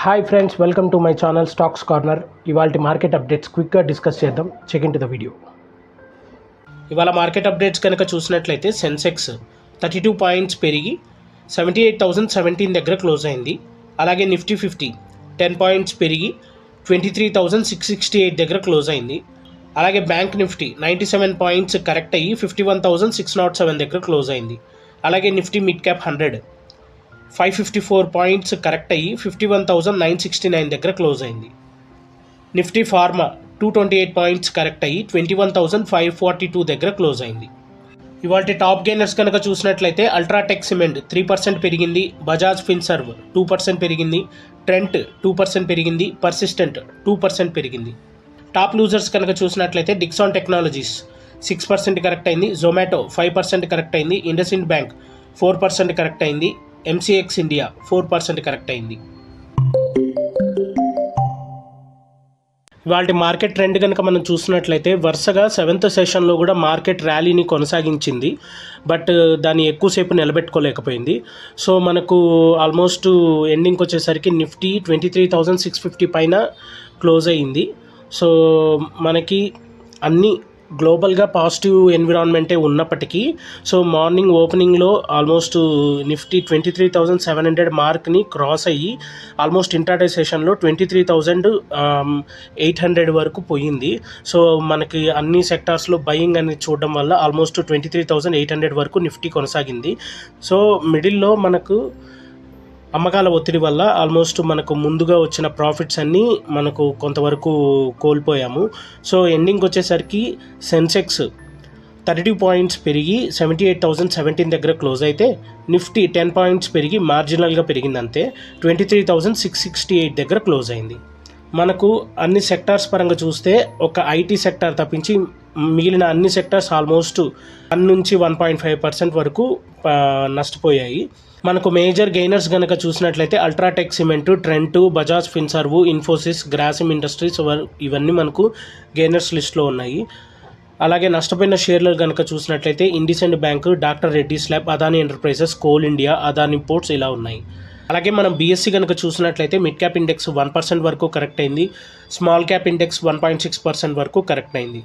Hi friends, welcome to my channel Stocks Corner. ఇవాళ market updates క్విక్గా discuss చేద్దాం. Check in to the video. ఇవాళ market updates కనుక చూసినట్లయితే సెన్సెక్స్ 32 పాయింట్స్ పెరిగి 78,017 దగ్గర క్లోజ్ అయింది. అలాగే నిఫ్టీ 50 10 పాయింట్స్ పెరిగి 23,668 దగ్గర క్లోజ్ అయింది. అలాగే బ్యాంక్ నిఫ్టీ 97 పాయింట్స్ కరెక్ట్ అయ్యి 51,607 దగ్గర క్లోజ్ అయింది. అలాగే Nifty mid cap 100 554 points correct అయ్యి 51,969 దగ్గర క్లోజ్ అయింది. నిఫ్టీ ఫార్మా 228 పాయింట్స్ కరెక్ట్ అయ్యి 21,542 దగ్గర క్లోజ్ అయింది. ఇవాళ టాప్ గెయినర్స్ కనుక చూసినట్లయితే అల్ట్రాటెక్ సిమెంట్ 3% పెరిగింది, బజాజ్ ఫిన్సర్వ్ 2% పెరిగింది, ట్రెంట్ 2% పెరిగింది, పర్సిస్టెంట్ 2% పెరిగింది. టాప్ లూజర్స్ కనుక చూసినట్లయితే డిక్సాన్ టెక్నాలజీస్ 6% కరెక్ట్ అయింది, జొమాటో 5% కరెక్ట్ అయింది, ఇండస్ఇండ్ బ్యాంక్ 4% కరెక్ట్ అయింది, ఎంసీఎక్స్ ఇండియా 4% కరెక్ట్ అయింది. ఇవాళ మార్కెట్ ట్రెండ్ కనుక మనం చూసినట్లయితే వరుసగా 7th సెషన్లో కూడా మార్కెట్ ర్యాలీని కొనసాగించింది. బట్ దాన్ని ఎక్కువసేపు నిలబెట్టుకోలేకపోయింది. సో మనకు ఆల్మోస్ట్ ఎండింగ్కి వచ్చేసరికి నిఫ్టీ 23,650 పైన క్లోజ్ అయ్యింది. సో మనకి అన్ని గ్లోబల్గా పాజిటివ్ ఎన్విరాన్మెంటే ఉన్నప్పటికీ సో మార్నింగ్ ఓపెనింగ్లో ఆల్మోస్ట్ నిఫ్టీ 23,700 మార్క్ని క్రాస్ అయ్యి ఆల్మోస్ట్ ఇంట్రాడే సెషన్లో 23,800 వరకు పోయింది. సో మనకి అన్ని సెక్టార్స్లో బయింగ్ అనేది చూడడం వల్ల ఆల్మోస్ట్ 23,800 వరకు నిఫ్టీ కొనసాగింది. సో మిడిల్లో మనకు అమ్మకాల ఒత్తిడి వల్ల ఆల్మోస్ట్ మనకు ముందుగా వచ్చిన ప్రాఫిట్స్ అన్నీ మనకు కొంతవరకు కోల్పోయాము. సో ఎండింగ్ వచ్చేసరికి సెన్సెక్స్ 32 పాయింట్స్ పెరిగి 78,017 దగ్గర క్లోజ్ అయితే నిఫ్టీ 10 పాయింట్స్ పెరిగి మార్జినల్గా పెరిగింది, అంతే 23,668 దగ్గర క్లోజ్ అయింది. మనకు అన్ని సెక్టార్స్ పరంగా చూస్తే ఒక ఐటీ సెక్టార్ తప్పించి మిగిలిన అన్ని సెక్టార్స్ ఆల్మోస్ట్ 1 నుంచి 1.5% వరకు నష్టపోయాయి. మనకు మేజర్ గెయినర్స్ కనుక చూసినట్లయితే UltraTech cement, Trent, Bajaj Finserv, Infosys, Grasim industries ఇవన్నీ మనకు గెయినర్స్ లిస్ట్లో ఉన్నాయి. అలాగే నష్టపోయిన షేర్లు కనుక చూసినట్లయితే IndusInd Bank, Doctor Reddy's Lab, Adani Enterprises, Coal India, Adani Ports ఇలా ఉన్నాయి. అలాగే మనం బీఎస్సీ కనుక చూసినట్లయితే మిడ్ క్యాప్ ఇండెక్స్ 1% వరకు కరెక్ట్ అయింది, స్మాల్ క్యాప్ ఇండెక్స్ 1.6% వరకు కరెక్ట్ అయింది.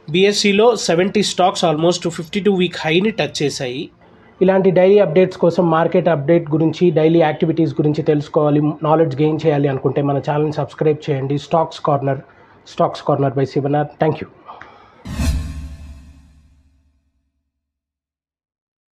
బీఎస్సీలో 70 స్టాక్స్ ఆల్మోస్ట్ 52 వీక్ హైని టచ్ చేశాయి. ఇలాంటి డైలీ అప్డేట్స్ కోసం మార్కెట్ అప్డేట్ గురించి, డైలీ యాక్టివిటీస్ గురించి తెలుసుకోవాలి, నాలెడ్జ్ గెయిన్ చేయాలి అనుకుంటే మన ఛానల్ని సబ్స్క్రైబ్ చేయండి. Stocks Corner by Shivanath. Thank you.